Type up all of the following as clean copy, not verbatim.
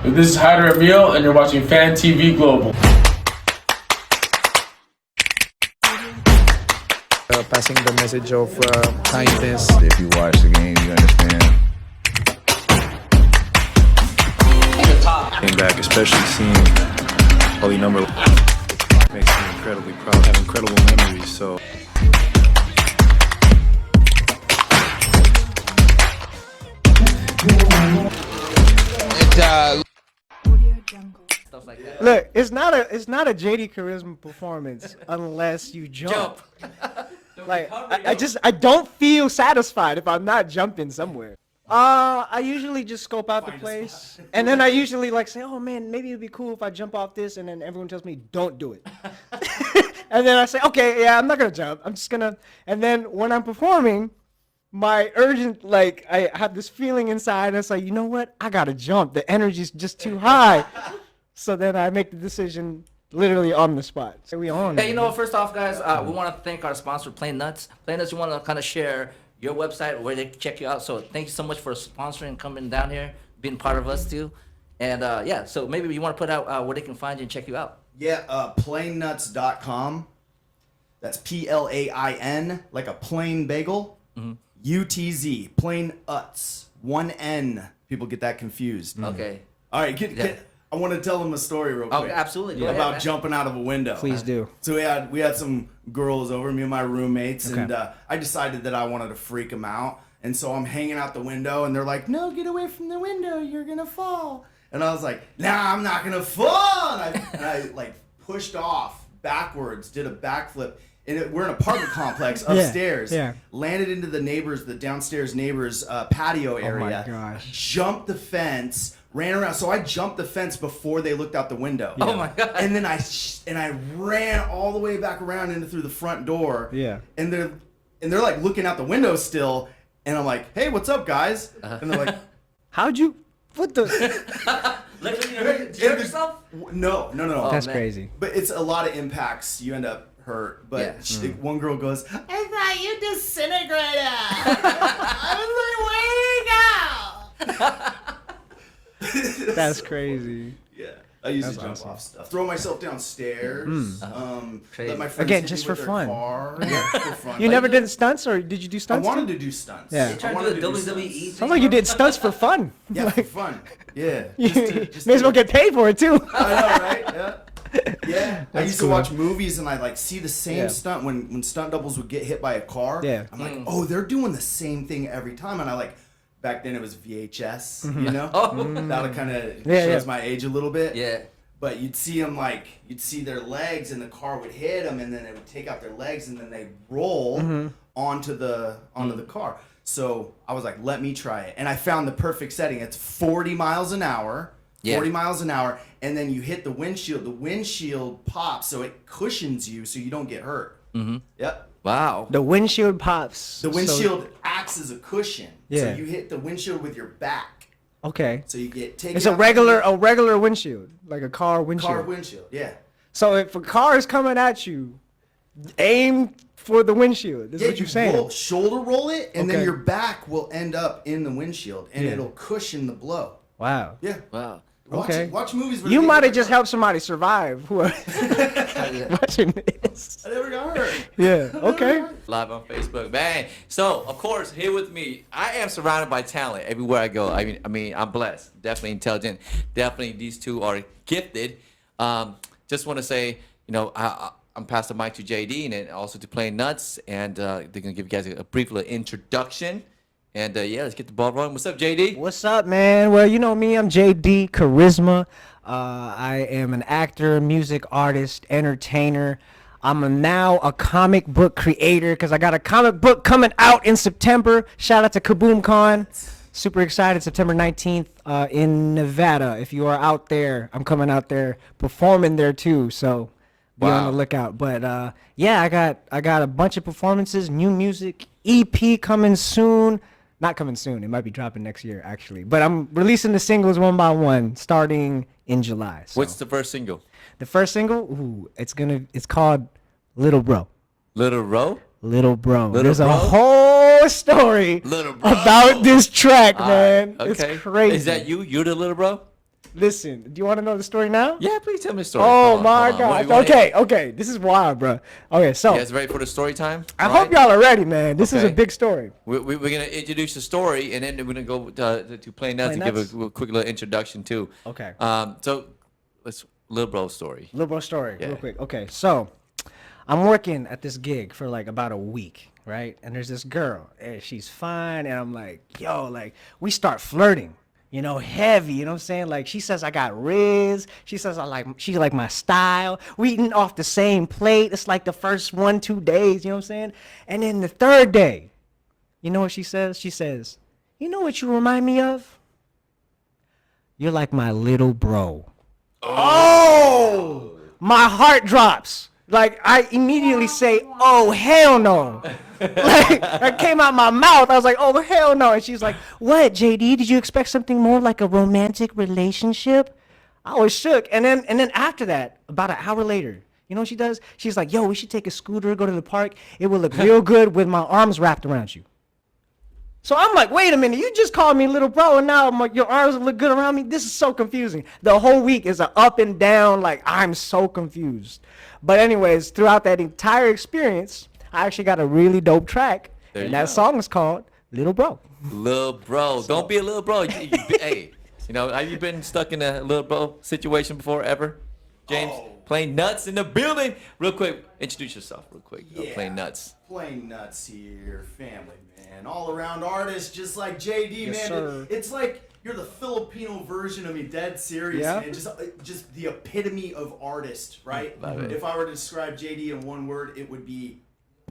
This is Hyder Emil, and you're watching Fan TV Global. Passing the message of kindness. If you watch the game, you understand. Came back, especially seeing holy number makes me incredibly proud. I have incredible memories, so. Stuff like that. Look, it's not a JD Charisma performance unless you jump. Like I don't feel satisfied if I'm not jumping somewhere. I usually just scope out the place, and then I usually like say, oh man, maybe it'd be cool if I jump off this, and then everyone tells me don't do it. And then I say, okay, yeah, I'm not gonna jump. I'm just gonna. And then when I'm performing, my urgent, like, I have this feeling inside. It's like, you know what? I gotta jump. The energy's just too high. So then I make the decision literally on the spot. So we on. Hey, you know what? First off, guys, we want to thank our sponsor, Plainutz. Plainutz, you want to kind of share your website where they can check you out. So thank you so much for sponsoring, coming down here, being part of us too. And yeah, so maybe you want to put out where they can find you and check you out. Yeah, plainnuts.com. That's Plain, like a plain bagel. UTZ, plain uts, 1 N. People get that confused. Okay. All right, I want to tell them a story real quick. Oh, absolutely. Go about ahead, man. jumping out of a window. Please do. So we had some girls over, me and my roommates, and I decided that I wanted to freak them out. And so I'm hanging out the window, and they're like, "No, get away from the window, you're gonna fall." And I was like, "Nah, I'm not gonna fall." And I like pushed off backwards, did a backflip. And we're in an apartment complex upstairs. Yeah. Landed into the downstairs neighbor's patio area. Oh my gosh. Jumped the fence, ran around. So I jumped the fence before they looked out the window. Oh my god. And then I ran all the way back around through the front door. Yeah. And they're like looking out the window still. And I'm like, "Hey, what's up, guys?" And they're like, How'd you? What the? Literally, you hurt yourself? No. Oh, That's man. crazy. But it's a lot of impacts. You end up hurt. But one girl goes, "I thought you disintegrated." I was like, "Way to go!" That's crazy. Yeah, I used to That's jump awesome. off stuff, throw myself downstairs. Crazy. Let my friends Again, hit just me with for their fun. car. Yeah, for fun. You Like, never did stunts, or did you do I stunts? wanted to do stunts. Yeah. You I trying wanted to do the stunts. WWE? Sounds like you did stunts for fun. Yeah, for fun. Yeah. You Just may as well get paid for it too. I know, right? Yeah. Yeah, I used cool. to watch movies and I like see the same Yeah. stunt when stunt doubles would get hit by a car. Yeah. I'm like, oh, they're doing the same thing every time, and I like back then it was VHS, you know. That kind of shows my age a little bit. Yeah. But you'd see them you'd see their legs, and the car would hit them, and then it would take out their legs, and then they roll onto the car. So I was like, let me try it, and I found the perfect setting. It's 40 miles an hour. Yeah. 40 miles an hour, and then you hit the windshield. The windshield pops, so it cushions you, so you don't get hurt. Yep. Wow. The windshield pops. The windshield acts as a cushion, so Yeah. you hit the windshield with your back, Okay. so you get taken. It's a regular windshield, like a car windshield. car windshield. Yeah. So if a car is coming at you, aim for the windshield. This is Yeah, what you're saying. shoulder roll it, and then Okay. your back will end up in the windshield, and it'll cushion the blow. Wow. Yeah. Wow. Okay. Watch movies. where You they might get have just helped somebody survive who are watching this. I never got hurt. Yeah. Okay. Live on Facebook, man. So of course, here with me, I am surrounded by talent everywhere I go. I mean, I'm blessed. Definitely intelligent. Definitely, these two are gifted. Just want to say, you know, I'm pass the mic to JD and then also to Plainutz, and they're gonna give you guys a brief little introduction. And yeah, let's get the ball rolling. What's up, JD? What's up, man? Well, you know me. I'm JD Charisma. I am an actor, music artist, entertainer. I'm now a comic book creator because I got a comic book coming out in September. Shout out to Kaboom Con. Super excited. September 19th in Nevada. If you are out there, I'm coming out there performing there too. So be on the lookout. But yeah, I got a bunch of performances, new music, EP coming soon. Not coming soon. It might be dropping next year, actually. But I'm releasing the singles one by one, starting in July. So. What's the first single? The first single? Ooh, it's called Little Bro. Little Ro? Little Bro. Little There's Bro? a whole story Little Bro. about this track, man. Okay. It's crazy. Is that you? You're the little bro? Listen, do you want to know the story now? Yeah, please tell me the story. Oh Hold on, my hold on. God. Okay. This is wild, bro. Okay, so You guys ready for the story time? I hope y'all are ready, man. This is a Okay. big story. We're going to introduce the story, and then we're going to go to Plain Nuts and give a quick little introduction, too. Okay. So, let's little bro story. Little bro story, Yeah. real quick. Okay, so I'm working at this gig for like about a week, right? And there's this girl, and she's fine, and I'm like, yo, like we start flirting, you know, heavy, you know what I'm saying? Like she says I got riz. She says she like my style. We eating off the same plate. It's like the first 1-2 days, you know what I'm saying? And then the third day, you know what she says? She says, you know what you remind me of? You're like my little bro. Oh! My heart drops. Like I immediately say, "Oh hell no!" Like that came out my mouth. I was like, "Oh hell no!" And she's like, "What, JD? Did you expect something more like a romantic relationship?" I was shook. And then after that, about an hour later, you know what she does? She's like, "Yo, we should take a scooter, go to the park. It will look real good with my arms wrapped around you." So I'm like, wait a minute, you just called me little bro, and now I'm like, your arms look good around me? This is so confusing. The whole week is an up and down, like, I'm so confused. But anyways, throughout that entire experience, I actually got a really dope track, and that song is called Little Bro. Little bro. Don't be a little bro. Hey, you know, have you been stuck in a little bro situation before, ever? James? Plain Nuts in the building. Real quick, introduce yourself real quick. Plain Nuts. Plain Nuts here, family, man. All around artist, just like JD, Yes, man. sir. It's like you're the Filipino version of me, dead serious, Yeah. man. Just the epitome of artist, right? Love it. If I were to describe JD in one word, it would be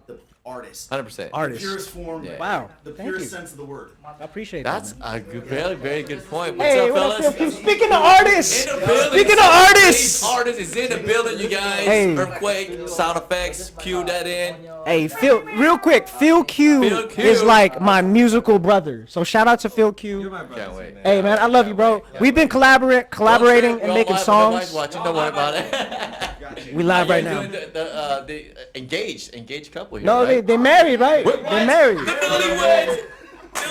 the artist. 100%. Artist. Purest form. Yeah. Wow. The Thank purest you. sense of the word. I appreciate That's that. a good, very, very good point. What's Hey, up, what up, fellas? Phil? Speaking of artists, In the building. speaking of artists, Artist is in the building, you guys. Hey. Earthquake, sound effects, cue that in. hey, Phil, real quick, Phil Q, Phil Q. is like my musical brother. So shout out to Phil Q. Can't wait. Hey man, I love you, bro. We've been collaborating and making songs. Watching, don't worry about it. We live right now. Doing the engaged couple here. No, right? they married, right? What? They're married. The newlyweds.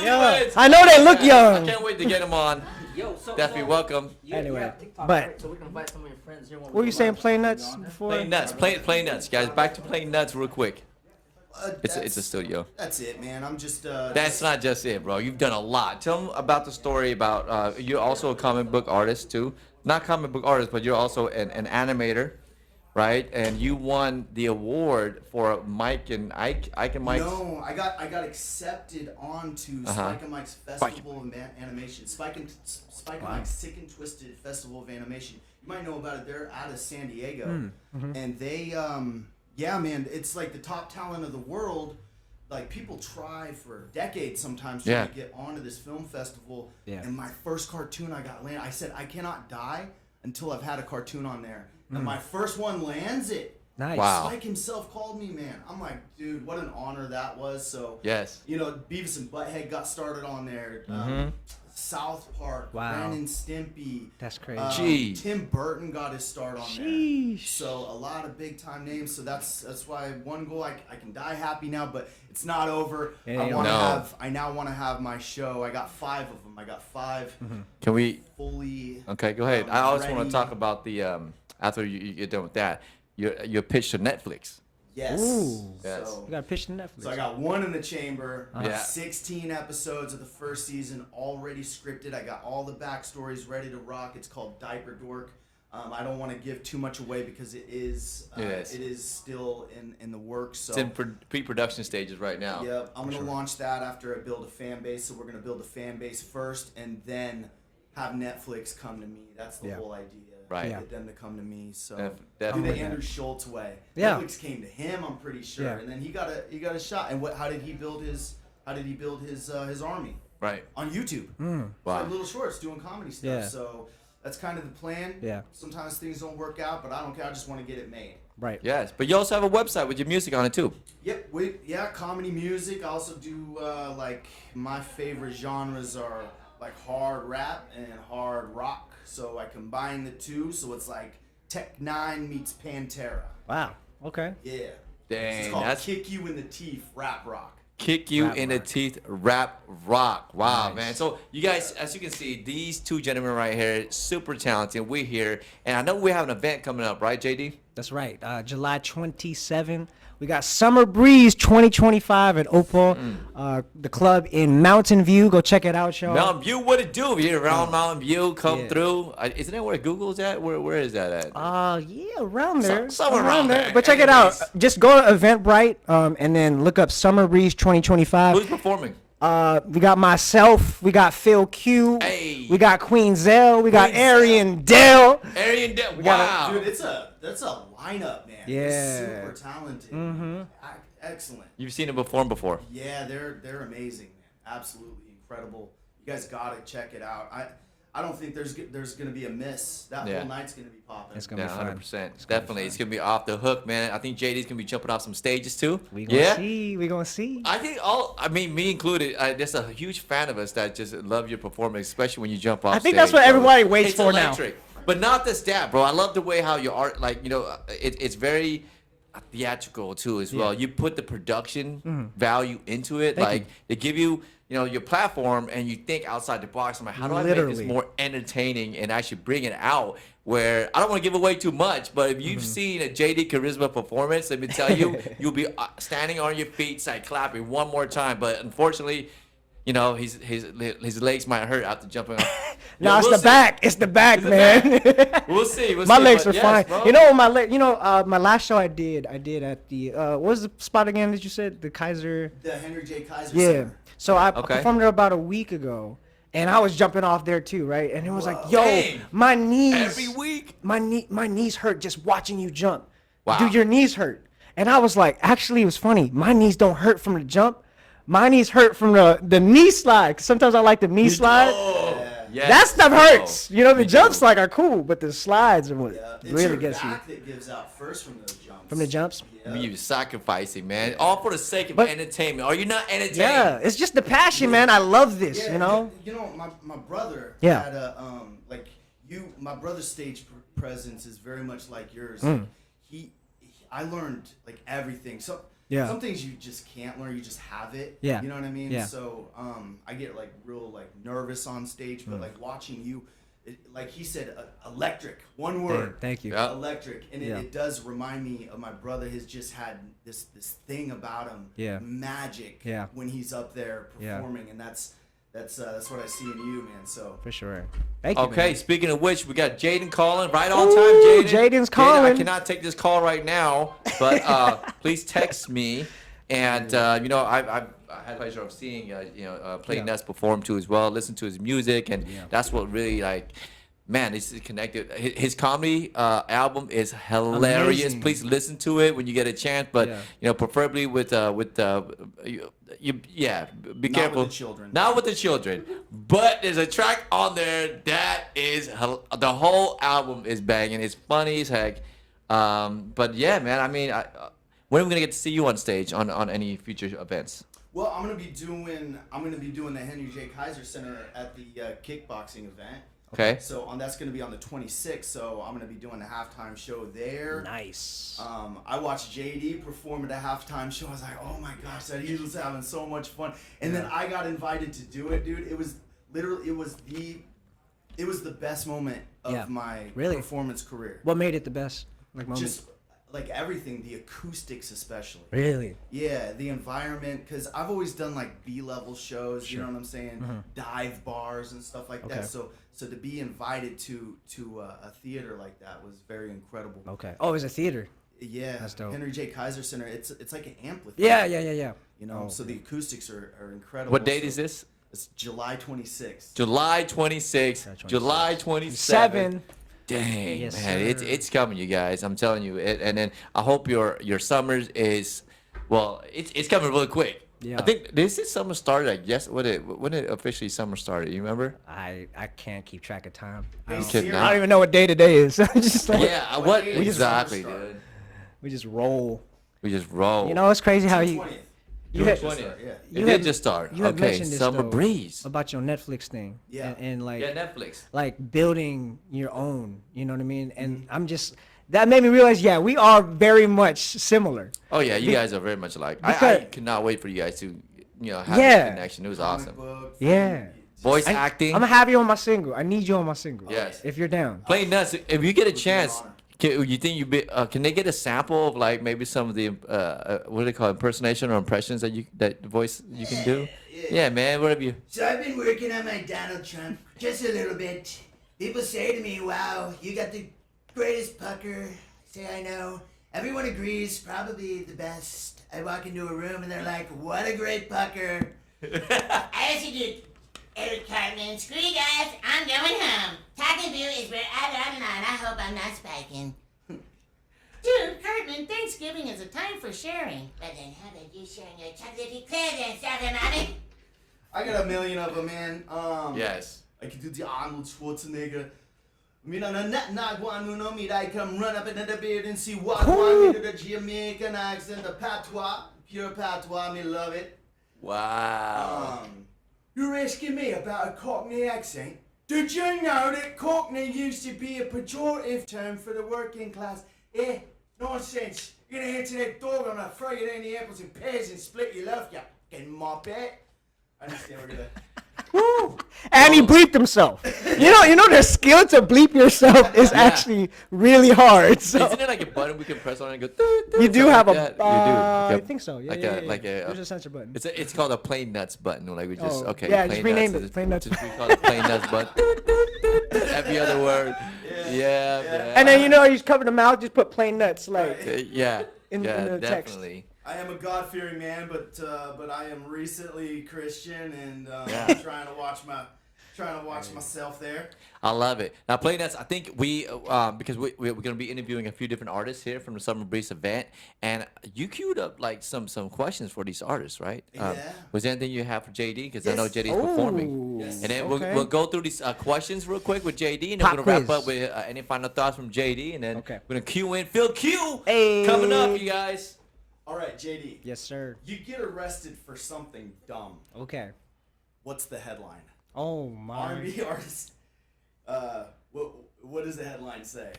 Yeah. Newlyweds. I know they look I young. can't wait to get them on. Yo, so Definitely welcome. Anyway, TikTok, but- right? So we can invite some of your friends here. When What were you saying, Plain Nuts before? Plain Nuts. Plain Nuts, guys. Back to Plain Nuts real quick. It's a studio. That's it, man. I'm just. That's not just it, bro. You've done a lot. Tell them about the story about you're also a comic book artist too. Not comic book artist, but you're also an animator, right? And you won the award for Mike and Ike and Mike. No, I got accepted onto Spike and Mike's Festival of Animation. Spike and Mike's Sick and Twisted Festival of Animation. You might know about it. They're out of San Diego, and they yeah, man, it's like the top talent of the world. Like people try for decades sometimes trying to get onto this film festival. Yeah. And my first cartoon I got landed. I said I cannot die until I've had a cartoon on there. And my first one lands it. Nice. Wow. Spike himself called me, man. I'm like, dude, what an honor that was. So, Yes. you know, Beavis and Butthead got started on there. South Park, Wow. Ren and Stimpy. That's crazy. Gee. Tim Burton got his start on Sheesh. there. So a lot of big time names. So that's why one goal I can die happy now, but it's not over. Yeah, I now want to have my show. I got 5 of them. I got 5 Can we? fully. Okay, go ahead. I also want ready. to talk about the after you get done with that, your pitch to Netflix. Yes. Ooh. Yes. So, You got pitched to Netflix. So I got 1 in the chamber, Yeah. 16 episodes of the first season already scripted. I got all the backstories ready to rock. It's called Diaper Dork. I don't want to give too much away because it is still in the works. So It's in pre-production stages right now. yep, I'm gonna launch that after I build a fan base. So we're gonna build a fan base first, and then have Netflix come to me. That's the Yeah. whole idea. Right. Get them to come to me. So do definitely. the Andrew Schultz way. Yeah. Netflix came to him, I'm pretty sure, Yeah. and then he got a shot. And how did he build his army? Right. On YouTube. Mm. Wow. Like little shorts doing comedy stuff. Yeah. So that's kind of the plan. Yeah. Sometimes things don't work out, but I don't care. I just want to get it made. Right. Yes, but you also have a website with your music on it too. Yep. Comedy music. I also do like my favorite genres are like hard rap and hard rock. So I combine the two. So it's like Tech Nine meets Pantera. Wow. Okay. Yeah. Dang, It's called that's Kick You in the Teeth rap rock. Kick You Rap in the rock. Teeth Rap Rock. Wow, Nice. man. So you guys, as you can see, these two gentlemen right here, super talented. We're here. And I know we have an event coming up, right, JD? That's right. July 27. We got Summer Breeze 2025 at Opal, the club in Mountain View. Go check it out, y'all. Mountain View, what it do? If you're around Mountain View, come Yeah. through. Isn't that where Google's at? Where is that at? Yeah, around there. somewhere around there. But check it out. Anyways. Just go to Eventbrite, and then look up Summer Breeze 2025. Who's performing? We got myself. We got Phil Q. Hey. We got Queen Zell. We got Queen Zell. Arian Dell. Arian Dell. gotta- Wow. Dude, that's a lineup, man. Yeah. They're super talented. Excellent. You've seen him perform before. Yeah, they're amazing, man. Absolutely incredible. You guys gotta check it out. I don't think there's gonna be a miss. That Yeah. whole night's gonna be popping. It's gonna Yeah, be fun. 100%. Definitely. It's going to be off the hook, man. I think JD's going to be jumping off some stages too. We gonna yeah? see. We gonna see. I think me included, there's a huge fan of us that just love your performance, especially when you jump off I think stage, that's what bro. everybody waits It's for now. electric. But not just that, bro. I love the way how your art, like, it's very theatrical too as well. You put the production value into it. Thank like, you. they give you, your platform and you think outside the box. I'm like, how do I make Literally. this more entertaining and actually bring it out where I don't want to give away too much, but if you've seen a JD Charisma performance, let me tell you, you'll be standing on your feet, like clapping one more time. But unfortunately, his legs might hurt after jumping off. No, Yeah, it's we'll the see. back. It's the back, man. We'll see. We'll My see. legs But are yes, fine. bro. You know my leg. My last show I did at the what was the spot again that you said? The Kaiser. The Henry J. Kaiser Yeah. Center. So I Okay. performed there about a week ago, and I was jumping off there too, right? And it was like, yo, Dang. my knees. Every week. My knees hurt just watching you jump. Wow. Dude, your knees hurt. And I was like, actually, it was funny. My knees don't hurt from the jump. My knees hurt from the knee slide. 'Cause sometimes I like the knee slide. Yes, That stuff bro. hurts. The Me jumps too. like are cool, but the slides are what Yeah, it's really your gets you. back that gives out first from those jumps. From the jumps? Yeah. You sacrificing, man. All for the sake of But- entertainment. Are you not entertained? Yeah, it's just the passion, man. I love this, Yeah, you know? my brother Yeah. had a my brother's stage presence is very much like yours. Mm. I learned like everything. So Yeah. some things you just can't learn, you just have it. Yeah. You know what I mean? Yeah. So I get like real like nervous on stage, but like watching you, like he said, electric. One word. Thank you. Yeah. Electric, and Yeah. it does remind me of my brother. Has just had this thing about him, Yeah. magic. Yeah. When he's up there Yeah. performing, and that's what I see in you, man. So For sure. Thank you. Okay, man. speaking of which, we got Jaden calling right on time. Ooh, Jaden, Jaden's I calling. cannot take this call right now, but please text me. And I had the pleasure of seeing Plainutz perform too as well. Listen to his music, and that's what really like. Man, this is connected. His comedy album is hilarious. Amazing. Please listen to it when you get a chance. But Yeah. Preferably with be Not careful. with the children. Not with the children. But there's a track on there that is the whole album is banging. It's funny as heck. But yeah, man. I mean, when are we gonna get to see you on stage on any future events? well, I'm gonna be doing the Henry J. Kaiser Center at the kickboxing event. Okay. So that's gonna be on the 26th. So I'm gonna be doing the halftime show there. Nice. I watched JD perform at a halftime show. I was like, oh my gosh, that he was having so much fun. And then I got invited to do it, dude. It was literally, it was the best moment of Yeah. my Really? performance career. What made it the best? Like moment? Just like everything, the acoustics especially. Really? Yeah, the environment, because I've always done like B-level shows, you know what I'm saying? Dive bars and stuff like Okay. that. So to be invited to a theater like that was very incredible. Okay. Oh, it was a theater. Yeah, That's dope. Henry J. Kaiser Center. It's like an amphitheater. Yeah. You know, Oh, so the acoustics are incredible. What date So is this? It's July 26th. July 26th, July 27th. 7. Dang, Yes, man, sir. it's coming, you guys. I'm telling you. And then I hope your summers is, well, it's coming really quick. Yeah. I think this summer started. I guess when it officially summer started. You remember? I can't keep track of time. Hey, kidding, Sierra, huh? I don't even know what day today is. Just like, Yeah. What What date is exactly, summer start? dude? we just roll. We just roll. You know, it's crazy how June you 20th. you had, 20th. Yeah. It you did had- just start. you had Okay, mentioned this, Summer though, Breeze. about your Netflix thing. Yeah. And like Yeah, Netflix. like building your own, you know what I mean? And I'm just that made me realize, yeah, we are very much similar. Oh yeah, you guys are very much alike. I Because- could not wait for you guys to, have Yeah. a connection. It was awesome. Yeah. Voice acting. I'm gonna have you on my single. I need you on my single. Yes. If you're down. Plainutz. If you get a chance, you think can they get a sample of like maybe some of the what do they call it, impersonation or impressions that voice you can do? Yeah, man. What have you? So I've been working on my Donald Trump just a little bit. People say to me, wow, you got the greatest pucker. I say, I know. Everyone agrees, probably the best. I walk into a room and they're like, what a great pucker. I also do Eric Cartman. Screw you guys, I'm going home. Talking to you is where I am not. I hope I'm not spiking. Dude, Cartman, Thanksgiving is a time for sharing. But then how about you sharing your chocolate eclair then, Southern Mommy? I got a million of them, man. Yes. I can do the Arnold Schwarzenegger. Mira na not one no me I come run up into the bed and see what one to the Jamaican accent, the patois, pure patois, me love it. Wow. You're asking me about a Cockney accent? Did you know that Cockney used to be a pejorative term for the working class? Nonsense. You're gonna answer that dog on a throw you down the apples and pears and split your love, you fucking moppet. I understand we're gonna. Woo! And he bleeped himself. You know the skill to bleep yourself is actually really hard. So Isn't it like a button we can press on and go? Doo, doo, you do something have like a. that? You do. I Like a- think so. Yeah, like yeah, a yeah. like a. There's a censor button. It's called a plain nuts button. Like we just Oh, okay. yeah, plain just rename nuts, it, plain nuts. We call it plain nuts button. Every other word. Yeah. Man. And then you cover the mouth, just put plain nuts like. Yeah. in yeah. the text. Definitely. I am a God-fearing man, but I am recently Christian, and Yeah. I'm trying to watch myself there. I love it. Now, Plainutz, I think because we're going to be interviewing a few different artists here from the Summer Breeze event, and you queued up like some questions for these artists, right? Yeah. Was there anything you have for JD? Because I know Yes. JD's performing. Yes. And then Okay. we'll go through these questions real quick with JD, and then Pop we're going to wrap quiz. up with any final thoughts from JD, and then Okay. we're going to cue in Phil Q Hey. coming up, you guys. All right, JD. Yes, sir. You get arrested for something dumb. Okay. What's the headline? Oh my. R&B artist. What does the headline say?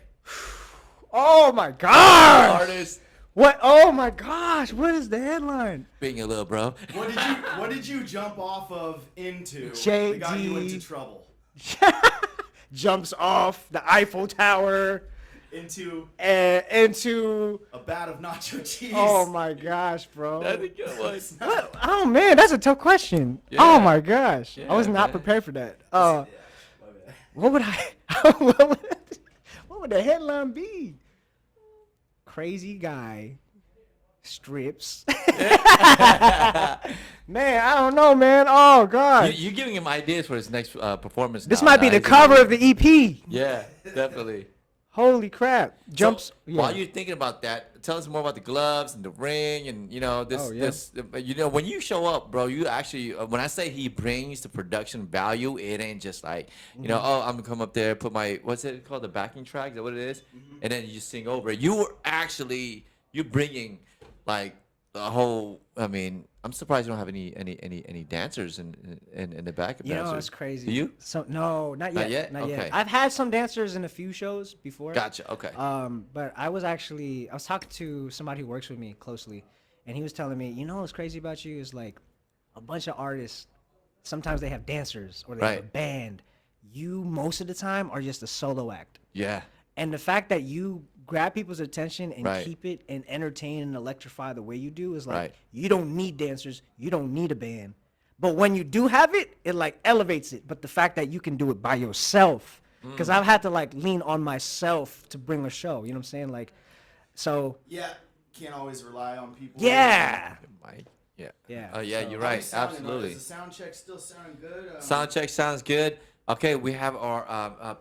Oh my gosh. Artist What? Oh my gosh. What is the headline? being a little bro. What did you jump off of into JD. that got you into trouble? Jumps off the Eiffel Tower Into into. a bat of nacho cheese. Oh my gosh, bro. I think it was. What? Oh man, that's a tough question. Yeah. Oh my gosh, I was Yeah, not man. prepared for that. My bad. What would I? what would the headline be? Crazy guy strips. Man, I don't know, man. Oh god, You're giving him ideas for his next performance. this now, might be the guys. cover of the EP. Yeah, definitely. Holy crap! Jumps. So, yeah. While you're thinking about that, tell us more about the gloves and the ring, and this. Oh, yeah. This, when you show up, bro, you actually. When I say he brings the production value, it ain't just like oh, I'm gonna come up there, put my what's it called, the backing track. Is that what it is? And then you just sing over it. You're bringing like the whole. I mean, I'm surprised you don't have any dancers in the backup You know, dancers. it's crazy. Do you? So no, not yet. Not yet? Not Okay. yet. I've had some dancers in a few shows before. Gotcha. Okay. But I was talking to somebody who works with me closely, and he was telling me, what's crazy about you is like a bunch of artists, sometimes they have dancers or they have a Right. band. You most of the time are just a solo act. Yeah. And the fact that you grab people's attention and Right. keep it and entertain and electrify the way you do is like Right. you don't need dancers, you don't need a band. But when you do have it, it like elevates it. But the fact that you can do it by yourself, because I've had to like lean on myself to bring a show. You know what I'm saying? Like, so Yeah, can't always rely on people. yeah. Mike. Yeah. Yeah, Oh yeah, so- you're How's right. it sounding? Absolutely. Is the sound check still sounding good? Sound check sounds good. Okay, we have our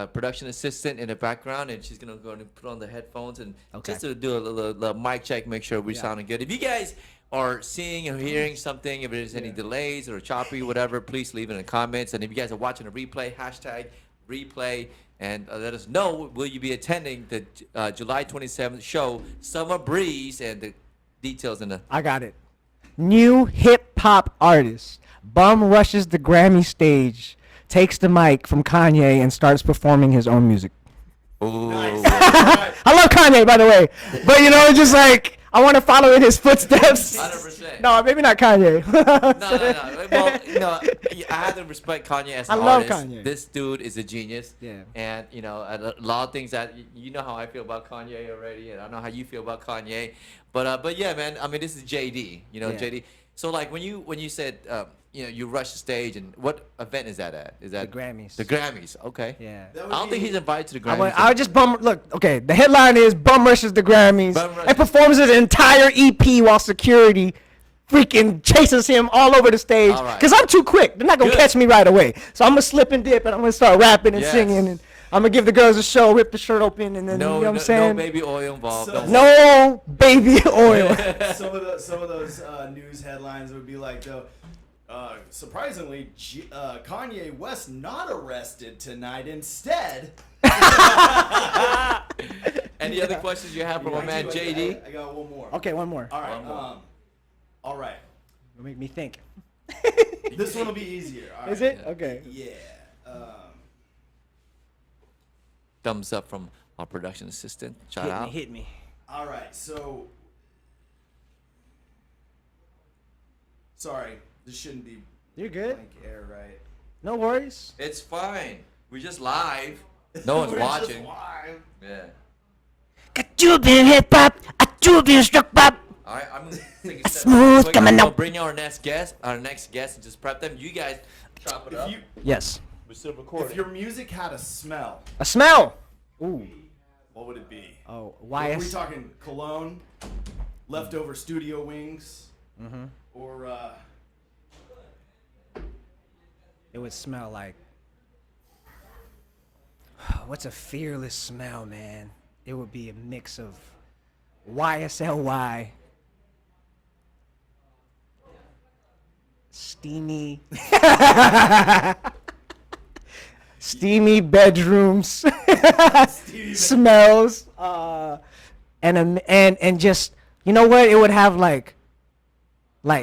production assistant in the background, and she's gonna go and put on the headphones and Okay. just to do a little mic check, make sure we're sounding good. If you guys are seeing or hearing something, if there's any delays or choppy, whatever, please leave it in the comments. And if you guys are watching a replay, hashtag replay, and let us know. Will you be attending the July 27th show, Summer Breeze, and the details in the. I got it. New hip hop artist. Bum rushes the Grammy stage, takes the mic from Kanye, and starts performing his own music. Ooh. I love Kanye, by the way, but you know, it's just like I want to follow in his footsteps. 100%. No, maybe not Kanye. No. Well, you know, I have to respect Kanye as an I love artist. Kanye. This dude is a genius. Yeah. And, you know, a lot of things that, you know how I feel about Kanye already, and I know how you feel about Kanye. But yeah, man, I mean, this is JD, you know, Yeah. JD. So, like, when you said, you know, you rush the stage, and what event is that at? Is that The Grammys. The Grammys, okay. Yeah. That I would don't think be- he's invited to the I Grammys. would, I would just bum. Look, okay. The headline is Bum rushes the Grammys Bum rushes. and performs his entire EP while security freaking chases him all over the stage. All right. Cause I'm too quick. They're not gonna Good. catch me right away. So I'm gonna slip and dip, and I'm gonna start rapping and Yes. singing, and I'm gonna give the girls a show, rip the shirt open, and then no, you know what I'm no saying? baby oil involved. So- don't worry. No baby oil. Some of those news headlines would be like, though, surprisingly, Kanye West not arrested tonight. Instead, Any other questions you have for my man JD? I got one more. Okay, one more. All right. One more. All right. It'll make me think. This one will be easier. All right. Is it? Okay. Yeah. Thumbs up from our production assistant. Shout Hit out. me, hit me. All right. So, sorry, this shouldn't be You're good. blank air, right? No worries. It's fine. We're just live. No one's We're just watching. live. Yeah. Got you been hip hop, I you been struck by. All right, I'm gonna take a step Smooth quick. coming We'll up. bring our next guest, and just prep them. You guys chop it up. If you, Yes. We're still if recording. your music had a smell, A smell. Ooh. what would it be? Oh, Are why? we talking cologne, leftover studio wings, or It would smell like. What's a fearless smell, man? It would be a mix of YSLY, steamy, steamy bedrooms, smells, and just you know what? It would have like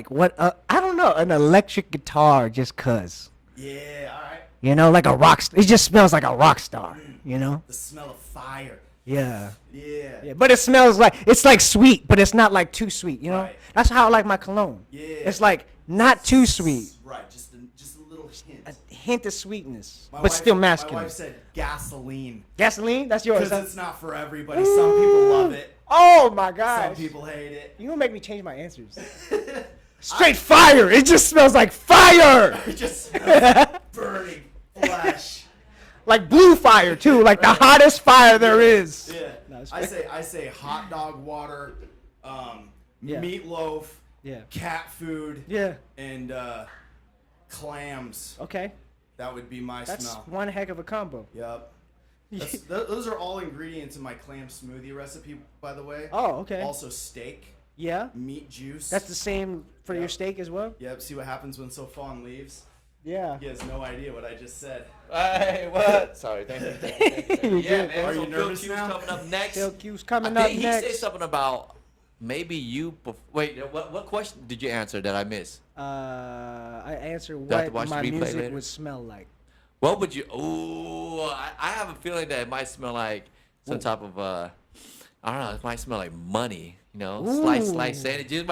what? I don't know, an electric guitar, just cause. yeah, all right, You know, like a rock. It just smells like a rock star. You know? the smell of fire. Yeah. Yeah. Yeah. But it smells like it's like sweet, but it's not like too sweet. You know? Right. That's how I like my cologne. Yeah. It's like not too sweet, Right, just a little hint. a hint of sweetness, My but wife- still masculine. My wife said gasoline Gasoline? That's yours. because it's not for everybody. Some people love it. Oh my Some gosh. people hate it. You gonna make me change my answers? Straight fire. It just smells like fire. It just smells burning flesh. Like blue fire too. Like the hottest fire there is. Yeah. No, it's I say hot dog water, Yeah. meatloaf, Yeah. cat food, Yeah. and clams. Okay. That would be my That's smell. one heck of a combo. Yep. Those are all ingredients in my clam smoothie recipe, by the way. Oh, okay. Also steak, Yeah. meat juice. That's the same for your Yep. steak as well? Yep. See what happens when Sofan leaves? Yeah. He has no idea what I just said. Hey, what? Sorry, thank you. Thank you. Yeah, man. Are so you Phil nervous Q's now? coming up next. Phil Q's coming I up think he said next. something about maybe you. Wait, what question did you answer that I missed? I answered Do I have to what watch the my replay music later? would smell like. What would you? Ooh, I have a feeling that it might smell like some type of I don't know. It might smell like money. You know, slice sandwiches.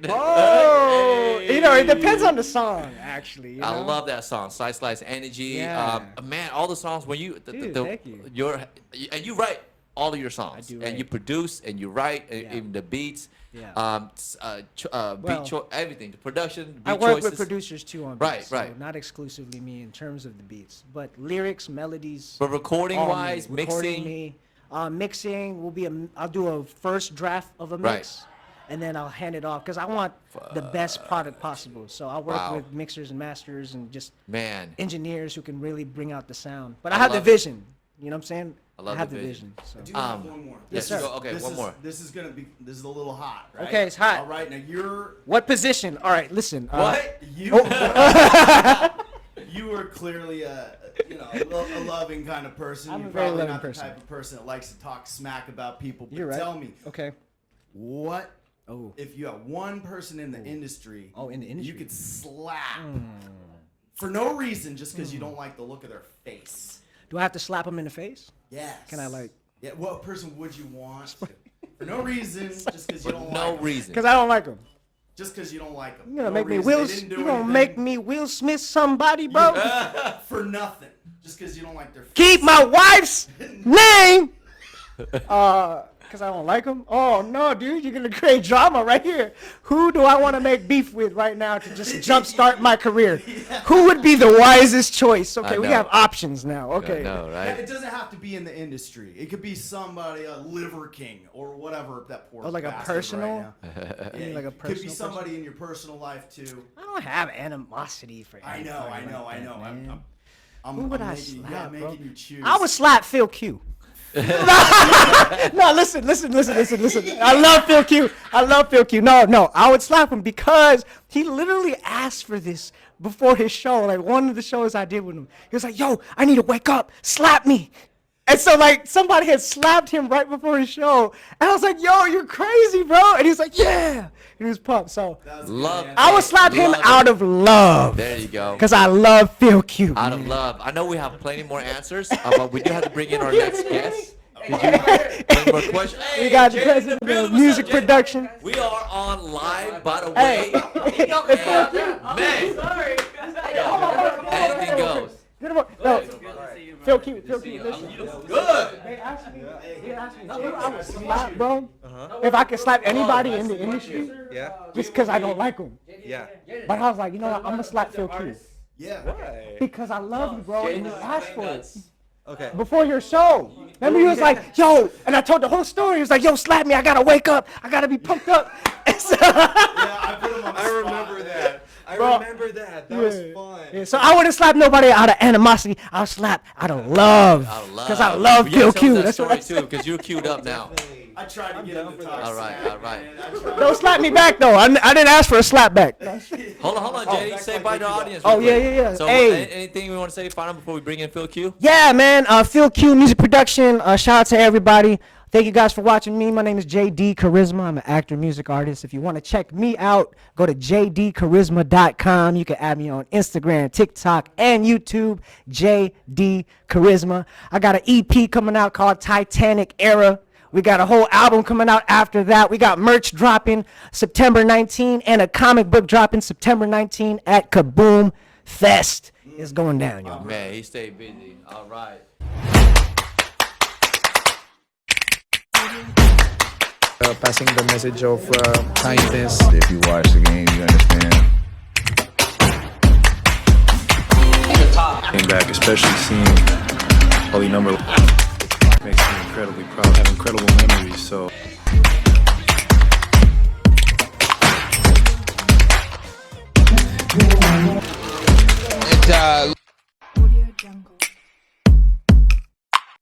Oh, you know, it depends on the song, actually. You I know? love that song, Slice Energy. Yeah. Man, all the songs when you, Dude, thank you. and you write all of your songs, do and write. you produce and you write, and Yeah. even the beats, Yeah. beat Well, choice, everything, the production, beat I work choices. with producers too on Right, beats, so right. not exclusively me in terms of the beats, but lyrics, melodies. But recording all me. wise, Recording mixing, me. Mixing will be I'll do a first draft of a mix, and then I'll hand it off because I want the best product possible. So I work Wow. with mixers and masters and just man. engineers who can really bring out the sound. But I I have the love it. vision. You know what I'm saying? I love have the the vision. vision. So. I do have one more. Yes, Let's sir. go. Okay, This one is- more. This is a little hot, right? Okay, it's hot. All right, now you're What position? All right, listen. What? you. You are clearly a loving kind of person. I'm You're a very probably loving not person. the type of person that likes to talk smack about people. But You're right. tell me, Okay. what Oh. if you have one person in the industry? Oh, in the industry. you could slap for no reason, just because you don't like the look of their face. Do I have to slap him in the face? Yes. Can I like Yeah, what person would you want? For no reason, just because you don't like No them. reason. Because I don't like him. Just because you don't like them. You gonna make me Will Smith somebody, bro? For nothing. Just because you don't like their face. Keep my wife's name. Because I don't like him. Oh no, dude, you're gonna create drama right here. Who do I want to make beef with right now to just jumpstart my career? Who would be the wisest choice? Okay, we know. have options now. Okay. No, Yeah, right? it doesn't have to be in the industry. It could be somebody, a Liver King or whatever that poor. Oh, like a bastard personal? Right now. You mean like a Could be personal somebody in your personal life too. I don't have animosity for I know. anybody like that, man. Who I'm would I making, slap, bro? making you choose. I would slap Phil Q. No, listen. I love Phil Q. No, I would slap him because he literally asked for this before his show. Like one of the shows I did with him, he was like, "Yo, I need to wake up, slap me." And so like somebody had slapped him right before his show, and I was like, "Yo, you're crazy, bro!" And he was like, "Yeah," and he was pumped. So Love. I would slap him out of love. There you go. Because I love Phil Q. Out of love. I know we have plenty more answers, but we do have to bring in our next guest. Did you any more questions? We got the Hey, president of beautiful music subject. production. We are on live, by the Hey. way. Man, Sorry. anything goes. No, Phil Q, listen. Good. They asked me who I would slap, bro. If I could slap anybody in the industry, just because I don't like them. But I was like, you know what? I'm gonna slap Phil Q Yeah. because I love you, bro, and you asked for it. Okay. Before your show. Remember he was like, yo, and I told the whole story. He was like, yo, slap me. I gotta wake up. I gotta be pumped up. And so, Yeah, I put him on the I spot. remember that. I Bro. remember that. That was fun. yeah, so I wouldn't slap nobody out of animosity. I'll slap out of love. Out of love. Because I love Yeah, Phil tell Q. us that That's what I story too, because you're queued up now. I tried to get him to talk. All right, smack, all right. man. I tried. Don't slap me back though. I didn't ask for a slap back. Hold on, JD. Say bye to the audience. Oh, real yeah, quick. yeah, yeah. So, Hey. anything we want to say final before we bring in Phil Q? Yeah, man. Phil Q Music Production. Shout out to everybody. Thank you guys for watching me. My name is JD Charisma. I'm an actor, music artist. If you want to check me out, go to jdcharisma.com. You can add me on Instagram, TikTok, and YouTube. JD Charisma. I got an EP coming out called Titanic Era. We got a whole album coming out after that. We got merch dropping September 19 and a comic book dropping September 19 at Kaboom Fest. It's going down, y'all. Man, he stayed busy. All right. Passing the message of kindness. If you watch the game, you understand. Came back, especially seeing holy number makes me incredibly proud. I have incredible memories, so. Audio Jungle.